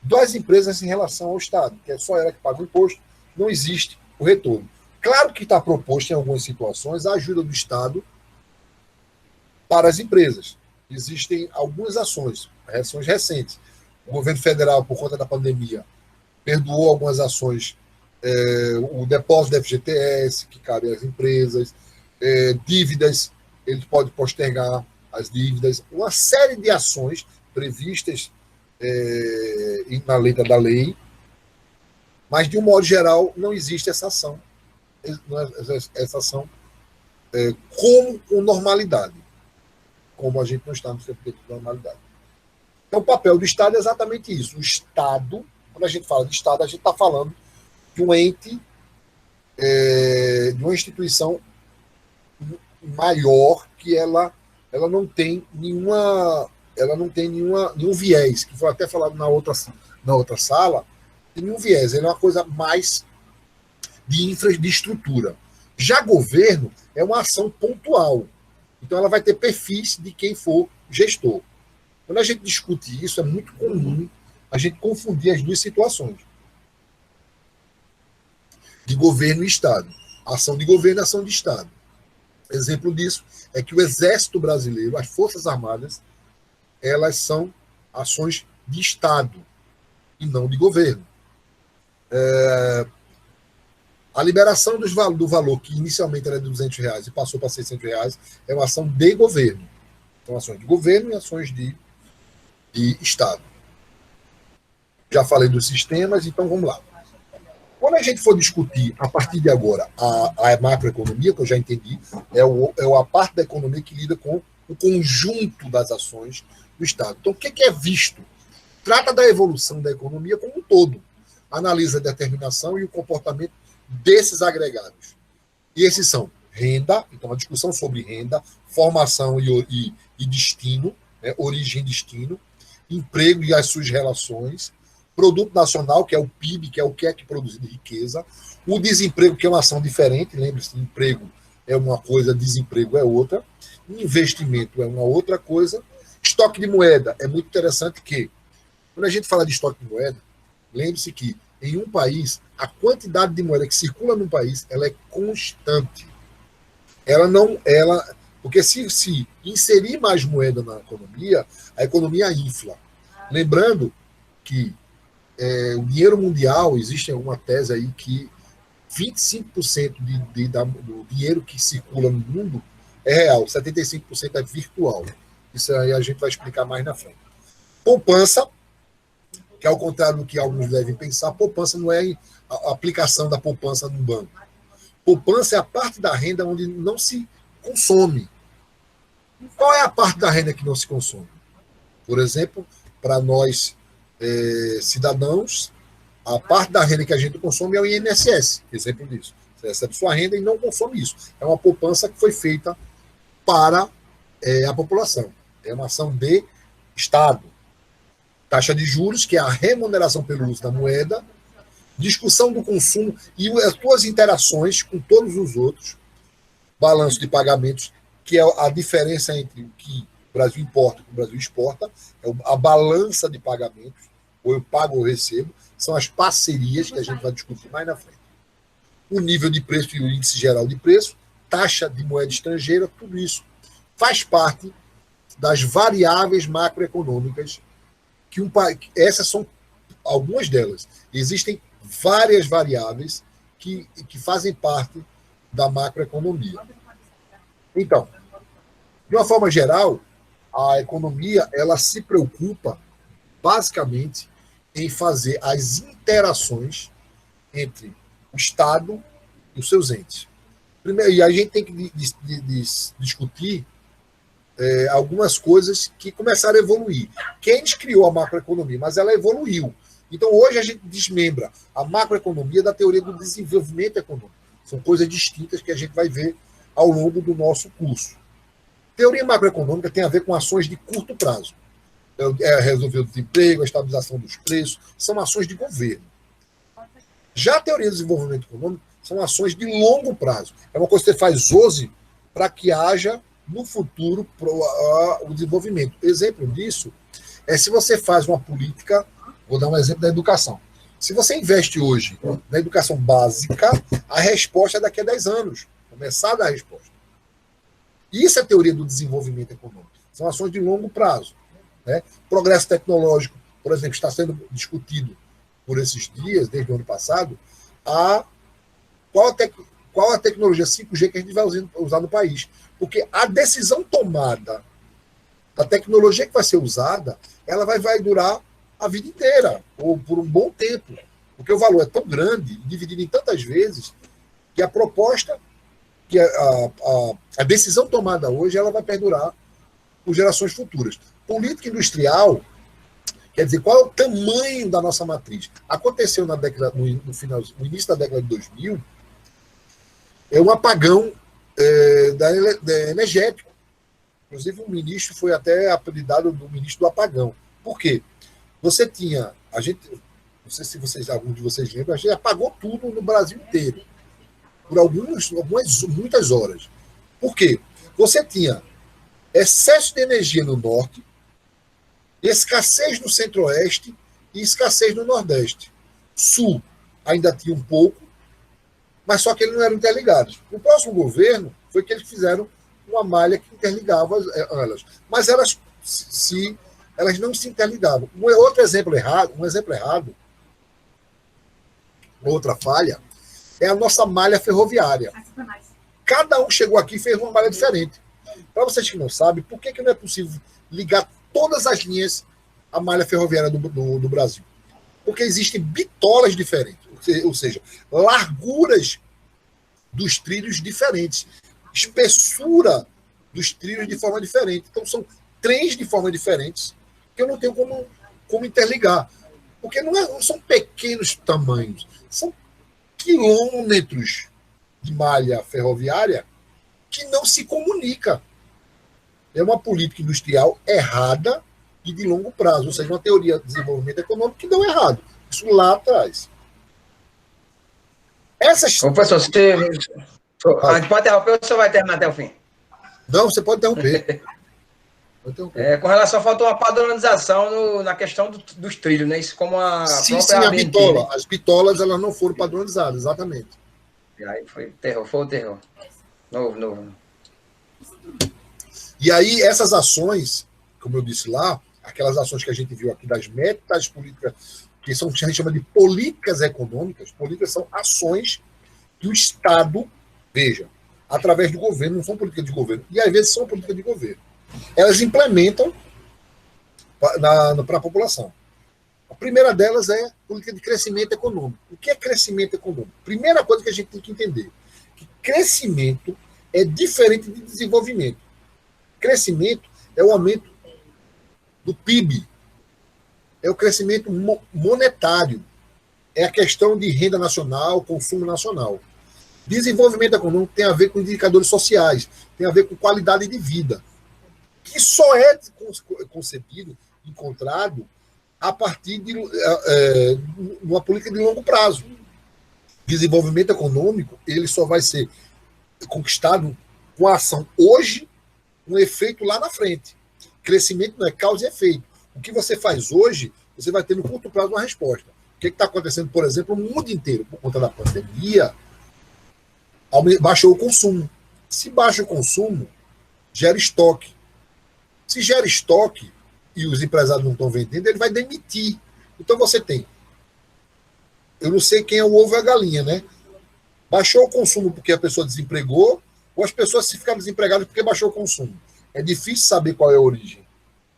das empresas em relação ao Estado, que é só ela que paga o imposto, não existe o retorno. Claro que está proposto em algumas situações a ajuda do Estado para as empresas. Existem algumas ações recentes. O governo federal, por conta da pandemia, perdoou algumas ações, o depósito da FGTS, que cabe às empresas, dívidas, ele pode postergar as dívidas, uma série de ações previstas na letra da lei, mas, de um modo geral, não existe essa ação, com normalidade, como a gente não está no tempo de normalidade. Então, o papel do Estado é exatamente isso. O Estado, quando a gente fala de Estado, a gente está falando de um ente, de uma instituição maior que ela não tem nenhum viés, que foi até falado na outra sala, tem nenhum viés, ele é uma coisa mais de infraestrutura. Já governo é uma ação pontual, então ela vai ter perfis de quem for gestor. Quando a gente discute isso, é muito comum a gente confundir as duas situações, de governo e Estado. Ação de governo e ação de Estado. Exemplo disso é que o Exército Brasileiro, as Forças Armadas, elas são ações de Estado e não de governo. A liberação do valor que inicialmente era de R$200 e passou para R$600 é uma ação de governo. Então, ações de governo e ações de Estado. Já falei dos sistemas, então vamos lá. Quando a gente for discutir, a partir de agora, a macroeconomia, que eu já entendi, é a parte da economia que lida com o conjunto das ações do Estado. Então, o que é visto? Trata da evolução da economia como um todo. Analisa a determinação e o comportamento desses agregados. E esses são renda, então a discussão sobre renda, formação e destino, né, origem e destino, emprego e as suas relações, produto nacional, que é o PIB, que é o que é que produz de riqueza, o desemprego, que é uma ação diferente, lembre-se, emprego é uma coisa, desemprego é outra, investimento é uma outra coisa, estoque de moeda é muito interessante que, quando a gente fala de estoque de moeda, lembre-se que em um país, a quantidade de moeda que circula no país, ela é constante. Porque se inserir mais moeda na economia, a economia infla. Lembrando que o dinheiro mundial, existe alguma tese aí que 25% do dinheiro que circula no mundo é real, 75% é virtual. Isso aí a gente vai explicar mais na frente. Poupança, que ao contrário do que alguns devem pensar, poupança não é a aplicação da poupança no banco. Poupança é a parte da renda onde não se consome. Qual é a parte da renda que não se consome? Por exemplo, para nós cidadãos, a parte da renda que a gente consome é o INSS, exemplo disso. Você recebe sua renda e não consome isso. É uma poupança que foi feita para a população. É uma ação de Estado. Taxa de juros, que é a remuneração pelo uso da moeda, discussão do consumo e as suas interações com todos os outros, balanço de pagamentos, que é a diferença entre o que o Brasil importa e o que o Brasil exporta, é a balança de pagamentos, ou eu pago ou recebo, são as parcerias que a gente vai discutir mais na frente. O nível de preço e o índice geral de preço, taxa de moeda estrangeira, tudo isso faz parte das variáveis macroeconômicas que essas são algumas delas. Existem várias variáveis que fazem parte da macroeconomia. Então, de uma forma geral, a economia ela se preocupa basicamente em fazer as interações entre o Estado e os seus entes. Primeiro, e a gente tem que discutir algumas coisas que começaram a evoluir. Keynes criou a macroeconomia, mas ela evoluiu. Então, hoje a gente desmembra a macroeconomia da teoria do desenvolvimento econômico. São coisas distintas que a gente vai ver ao longo do nosso curso. Teoria macroeconômica tem a ver com ações de curto prazo. Resolver o desemprego, a estabilização dos preços, são ações de governo. Já a teoria do desenvolvimento econômico são ações de longo prazo. É uma coisa que você faz hoje para que haja, no futuro, o desenvolvimento. Exemplo disso é se você faz uma política, vou dar um exemplo da educação. Se você investe hoje na educação básica, a resposta é daqui a 10 anos. Começar a dar a resposta. Isso é a teoria do desenvolvimento econômico. São ações de longo prazo. Né? Progresso tecnológico, por exemplo, está sendo discutido por esses dias, desde o ano passado, qual a tecnologia 5G que a gente vai usar no país. Porque a decisão tomada da tecnologia que vai ser usada, ela vai durar a vida inteira, ou por um bom tempo. Porque o valor é tão grande, dividido em tantas vezes, que a proposta, que a decisão tomada hoje, ela vai perdurar por gerações futuras. Política industrial, quer dizer, qual é o tamanho da nossa matriz? Aconteceu no início da década de 2000, um apagão energético. Inclusive, o ministro foi até apelidado do ministro do apagão. Por quê? Você tinha, não sei se algum de vocês lembram, a gente apagou tudo no Brasil inteiro, por muitas horas. Por quê? Você tinha excesso de energia no norte, escassez no centro-oeste e escassez no nordeste. Sul ainda tinha um pouco, mas só que eles não eram interligados. No próximo governo foi que eles fizeram uma malha que interligava elas. Mas elas não se interligavam. Outro exemplo errado, outra falha, é a nossa malha ferroviária. Cada um chegou aqui e fez uma malha diferente. Para vocês que não sabem, por que não é possível ligar todas as linhas à malha ferroviária do Brasil? Porque existem bitolas diferentes, ou seja, larguras dos trilhos diferentes, espessura dos trilhos de forma diferente. Então, são trens de forma diferentes que eu não tenho como interligar. Porque não são pequenos tamanhos, são quilômetros de malha ferroviária que não se comunica. É uma política industrial errada e de longo prazo, ou seja, uma teoria de desenvolvimento econômico que deu errado. Isso lá atrás. Ô, professor, a gente pode interromper ou você vai terminar até o fim? Não, você pode interromper. Com relação, faltou uma padronização na questão dos trilhos, né? Isso como a sim, a bitola. As bitolas elas não foram padronizadas, exatamente. E aí foi o terror. Novo. E aí, essas ações, como eu disse lá, aquelas ações que a gente viu aqui das metas políticas, que a gente chama de políticas econômicas, políticas são ações que o Estado, veja, através do governo, não são políticas de governo, e às vezes são políticas de governo. Elas implementam para a população. A primeira delas é política de crescimento econômico. O que é crescimento econômico? Primeira coisa que a gente tem que entender, que crescimento é diferente de desenvolvimento. Crescimento é o aumento do PIB, é o crescimento monetário, é a questão de renda nacional, consumo nacional. Desenvolvimento econômico tem a ver com indicadores sociais, tem a ver com qualidade de vida, que só é concebido, encontrado, a partir de uma política de longo prazo. Desenvolvimento econômico, ele só vai ser conquistado com a ação hoje, um efeito lá na frente. Crescimento não é causa e efeito. O que você faz hoje, você vai ter no curto prazo uma resposta. O que está acontecendo, por exemplo, no mundo inteiro, por conta da pandemia, baixou o consumo. Se baixa o consumo, gera estoque. Se gera estoque e os empresários não estão vendendo, ele vai demitir. Então você tem, eu não sei quem é o ovo e a galinha, né? Baixou o consumo porque a pessoa desempregou, ou as pessoas se ficaram desempregadas porque baixou o consumo. É difícil saber qual é a origem,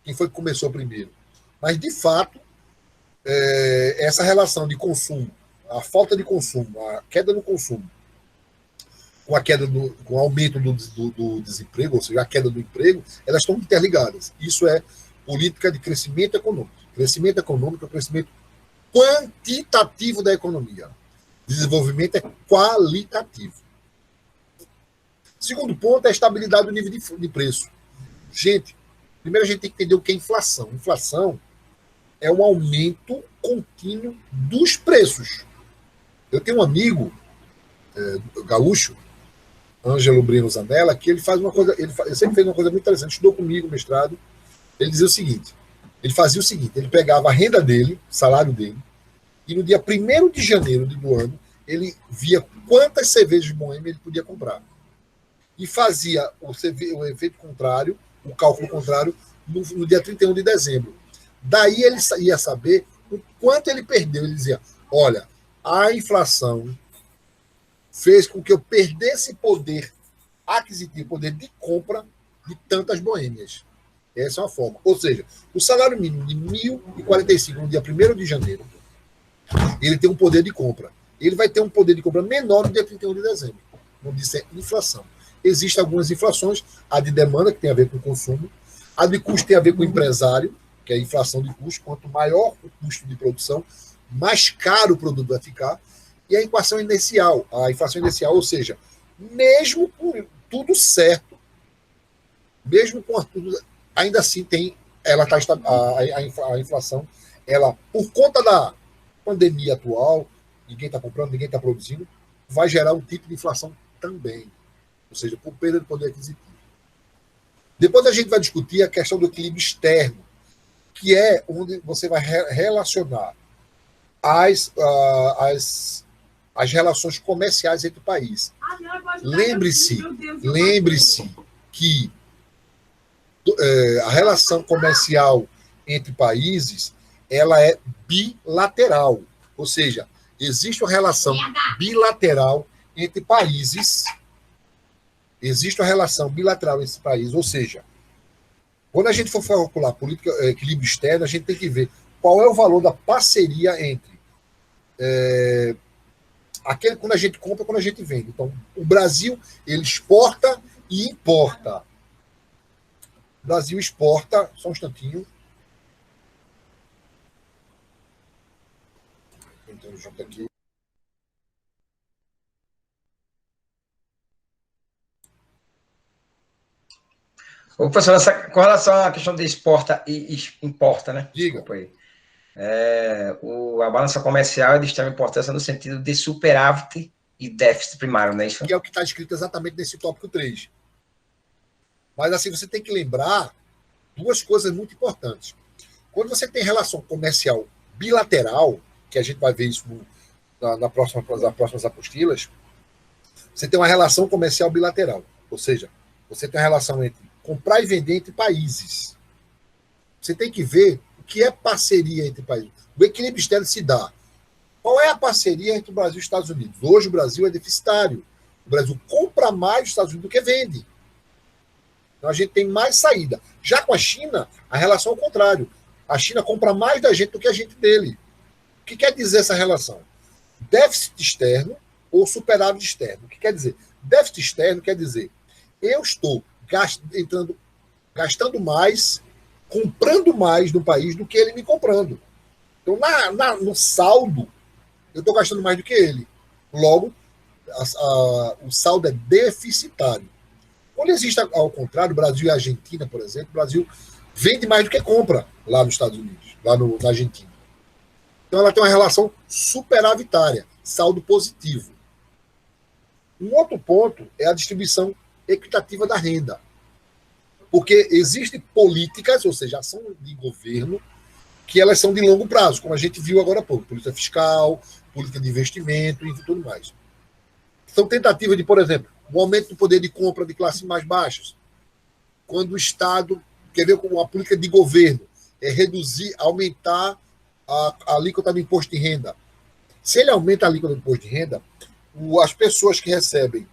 quem foi que começou primeiro. Mas, de fato, essa relação de consumo, a falta de consumo, a queda no consumo, com o aumento do desemprego, ou seja, a queda do emprego, elas estão interligadas. Isso é política de crescimento econômico. Crescimento econômico é o crescimento quantitativo da economia. Desenvolvimento é qualitativo. Segundo ponto é a estabilidade do nível de preço. Gente, primeiro a gente tem que entender o que é inflação. Inflação é um aumento contínuo dos preços. Eu tenho um amigo gaúcho, Ângelo Breno Zanella, que ele faz uma coisa, ele sempre fez uma coisa muito interessante, estudou comigo, mestrado. Ele dizia o seguinte, ele fazia o seguinte, ele pegava a renda dele, o salário dele, e no dia 1º de janeiro do ano, ele via quantas cervejas Boêmia ele podia comprar. E fazia o efeito contrário, o cálculo contrário, no dia 31 de dezembro. Daí ele ia saber o quanto ele perdeu. Ele dizia, olha, a inflação fez com que eu perdesse poder aquisitivo, poder de compra de tantas boêmias. Essa é uma forma. Ou seja, o salário mínimo de 1.045 no dia 1º de janeiro, ele tem um poder de compra. Ele vai ter um poder de compra menor no dia 31 de dezembro. Não disse é inflação. Existem algumas inflações, a de demanda, que tem a ver com o consumo, a de custo tem a ver com o empresário, que é a inflação de custo. Quanto maior o custo de produção, mais caro o produto vai ficar. E a inflação inicial, ou seja, mesmo com tudo certo, mesmo com tudo, ainda assim a inflação, ela, por conta da pandemia atual, ninguém está comprando, ninguém está produzindo, vai gerar um tipo de inflação também, ou seja, por perda de poder aquisitivo. Depois a gente vai discutir a questão do equilíbrio externo, que é onde você vai relacionar as relações comerciais entre países. Lembre-se que a relação comercial entre países ela é bilateral, ou seja, existe uma relação bilateral entre países, ou seja, quando a gente for calcular política, equilíbrio externo, a gente tem que ver qual é o valor da parceria entre quando a gente compra e quando a gente vende. Então, o Brasil, ele exporta e importa. O Brasil exporta, só um instantinho. Então, junto aqui. Ô, professor, com relação à questão de exporta e importa, né? Diga. Desculpa aí. A balança comercial é de extrema importância no sentido de superávit e déficit primário, não é isso? Que é o que está escrito exatamente nesse tópico 3. Mas assim, você tem que lembrar duas coisas muito importantes. Quando você tem relação comercial bilateral, que a gente vai ver isso nas próximas apostilas, você tem uma relação comercial bilateral. Ou seja, você tem uma relação entre comprar e vender entre países. Você tem que ver o que é parceria entre países. O equilíbrio externo se dá. Qual é a parceria entre o Brasil e os Estados Unidos? Hoje o Brasil é deficitário. O Brasil compra mais dos Estados Unidos do que vende. Então a gente tem mais saída. Já com a China, a relação é o contrário. A China compra mais da gente do que a gente dele. O que quer dizer essa relação? Déficit externo ou superávit externo. O que quer dizer? Déficit externo quer dizer eu estou gastando mais, comprando mais no país do que ele me comprando. Então, no saldo, eu estou gastando mais do que ele. Logo, o saldo é deficitário. Quando existe, ao contrário, Brasil e Argentina, por exemplo, o Brasil vende mais do que compra lá nos Estados Unidos, na Argentina. Então, ela tem uma relação superavitária, saldo positivo. Um outro ponto é a distribuição equitativa da renda. Porque existem políticas, ou seja, ação de governo, que elas são de longo prazo, como a gente viu agora há pouco, política fiscal, política de investimento e tudo mais. São tentativas de, por exemplo, o aumento do poder de compra de classes mais baixas. Quando o Estado quer ver como uma política de governo é reduzir, aumentar a alíquota do imposto de renda. Se ele aumenta a alíquota do imposto de renda, as pessoas que recebem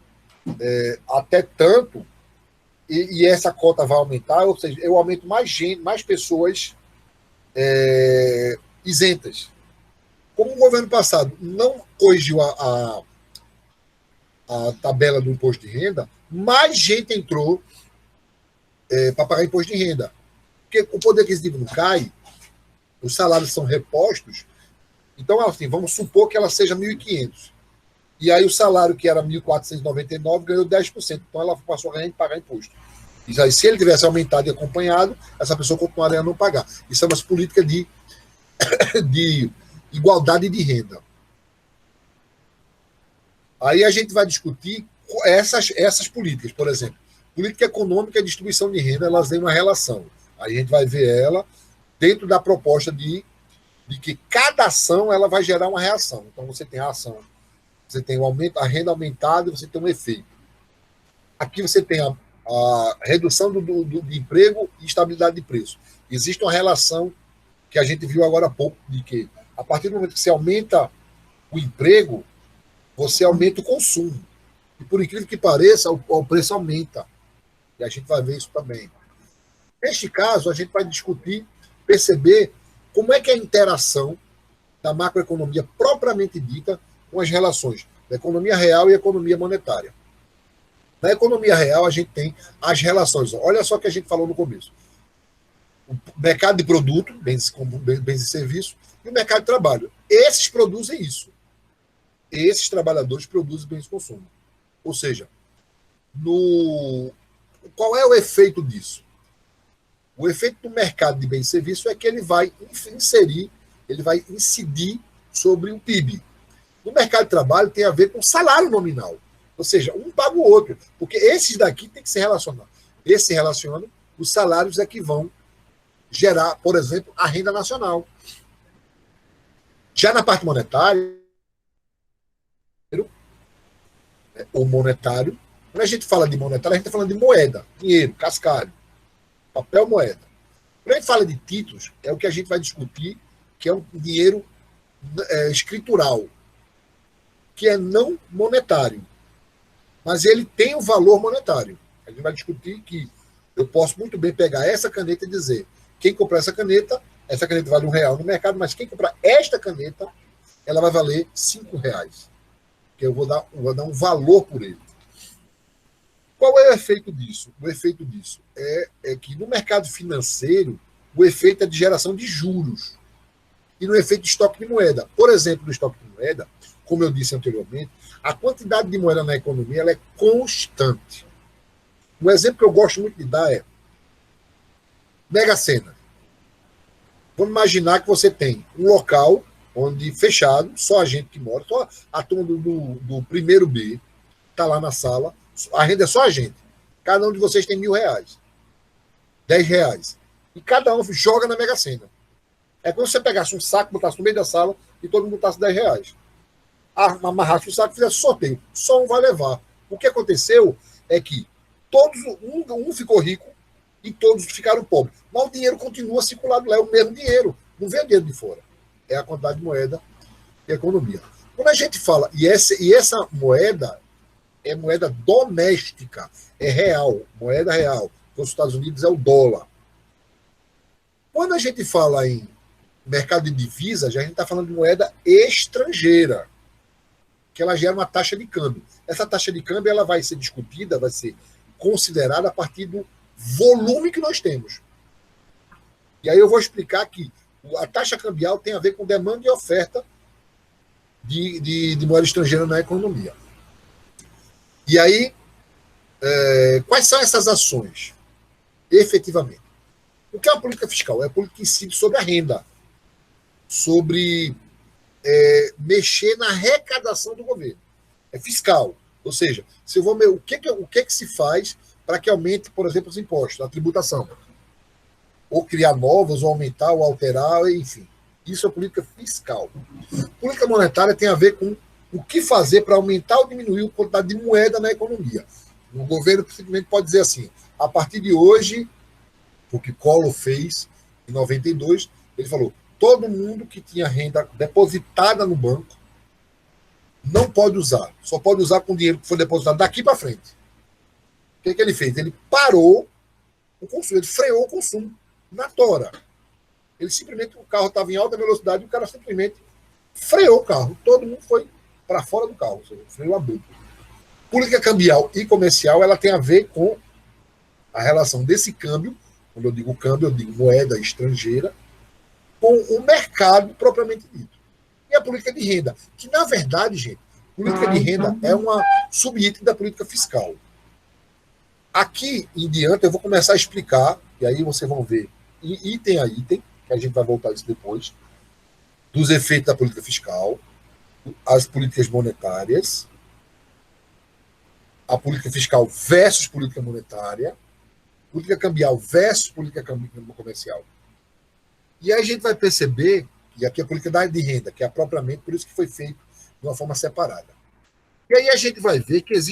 até tanto, e essa cota vai aumentar, ou seja, eu aumento mais gente, mais pessoas isentas. Como o governo passado não corrigiu a tabela do imposto de renda, mais gente entrou para pagar imposto de renda. Porque o poder aquisitivo não cai, os salários são repostos, então, assim, vamos supor que ela seja 1.500. E aí o salário que era 1.499 ganhou 10%. Então ela passou a ganhar e pagar imposto. E aí, se ele tivesse aumentado e acompanhado, essa pessoa continuaria a não pagar. Isso é uma política de igualdade de renda. Aí a gente vai discutir essas políticas, por exemplo. Política econômica e distribuição de renda, elas têm uma relação. Aí a gente vai ver ela dentro da proposta de que cada ação ela vai gerar uma reação. Então você tem a ação, você tem o aumento, a renda aumentada e você tem um efeito. Aqui você tem a redução do emprego e estabilidade de preço. Existe uma relação que a gente viu agora há pouco, de que a partir do momento que você aumenta o emprego, você aumenta o consumo. E por incrível que pareça, o preço aumenta. E a gente vai ver isso também. Neste caso, a gente vai discutir, perceber como é que é a interação da macroeconomia propriamente dita com as relações da economia real e economia monetária. Na economia real, a gente tem as relações. Olha só o que a gente falou no começo. O mercado de produto, bens e serviços, e o mercado de trabalho. Esses produzem isso. Esses trabalhadores produzem bens de consumo. Ou seja, qual é o efeito disso? O efeito do mercado de bens e serviços é que ele vai incidir sobre o PIB. No mercado de trabalho tem a ver com salário nominal. Ou seja, um paga o outro. Porque esses daqui tem que se relacionar. Esses se relacionam, os salários é que vão gerar, por exemplo, a renda nacional. Já na parte monetária, o monetário, quando a gente fala de monetário, a gente está falando de moeda, dinheiro, cascalho, papel, moeda. Quando a gente fala de títulos, é o que a gente vai discutir, que é um dinheiro escritural, que é não monetário, mas ele tem um valor monetário. A gente vai discutir que eu posso muito bem pegar essa caneta e dizer, quem comprar essa caneta vale R$1 no mercado, mas quem comprar esta caneta, ela vai valer R$5, que eu vou dar um valor por ele. Qual é o efeito disso? O efeito disso é que no mercado financeiro, o efeito é de geração de juros e no efeito de estoque de moeda. Por exemplo, no estoque de moeda, como eu disse anteriormente, a quantidade de moeda na economia ela é constante. Um exemplo que eu gosto muito de dar é Mega Sena. Vamos imaginar que você tem um local onde fechado, só a gente que mora, só a turma do primeiro B está lá na sala, a renda é só a gente. Cada um de vocês tem R$1.000, R$10. E cada um joga na Mega Sena. É como se você pegasse um saco, botasse no meio da sala e todo mundo botasse R$10. Amarrasse o saco e fizesse sorteio. Só um vai levar. O que aconteceu é que um ficou rico e todos ficaram pobres. Mas o dinheiro continua circulando lá, é o mesmo dinheiro. Não vem dinheiro de fora. É a quantidade de moeda e economia. Quando a gente fala, e essa moeda é moeda doméstica, é real, moeda real. Nos Estados Unidos é o dólar. Quando a gente fala em mercado de divisas, a gente está falando de moeda estrangeira, que ela gera uma taxa de câmbio. Essa taxa de câmbio ela vai ser discutida, vai ser considerada a partir do volume que nós temos. E aí eu vou explicar que a taxa cambial tem a ver com demanda e oferta de moeda estrangeira na economia. E aí, quais são essas ações, efetivamente? O que é uma política fiscal? É a política que incide sobre a renda, sobre mexer na arrecadação do governo. É fiscal. Ou seja, se eu vou o que se faz para que aumente, por exemplo, os impostos, a tributação. Ou criar novos, ou aumentar, ou alterar, enfim. Isso é política fiscal. Política monetária tem a ver com o que fazer para aumentar ou diminuir a quantidade de moeda na economia. O governo simplesmente pode dizer assim, a partir de hoje, o que Collor fez em 92, ele falou, todo mundo que tinha renda depositada no banco não pode usar, só pode usar com dinheiro que foi depositado daqui para frente. O que ele fez? Ele parou o consumo, ele freou o consumo na tora. Ele simplesmente, o carro estava em alta velocidade e o cara simplesmente freou o carro. Todo mundo foi para fora do carro, ou seja, freio a boca. Política cambial e comercial, ela tem a ver com a relação desse câmbio, quando eu digo câmbio, eu digo moeda estrangeira, com o mercado propriamente dito. E a política de renda, que na verdade, gente, política de renda é uma subitem da política fiscal. Aqui em diante eu vou começar a explicar, e aí vocês vão ver item a item, que a gente vai voltar a isso depois, dos efeitos da política fiscal, as políticas monetárias, a política fiscal versus política monetária, política cambial versus política comercial. E aí a gente vai perceber, e aqui a política de renda, que é propriamente por isso que foi feito de uma forma separada. E aí a gente vai ver que existe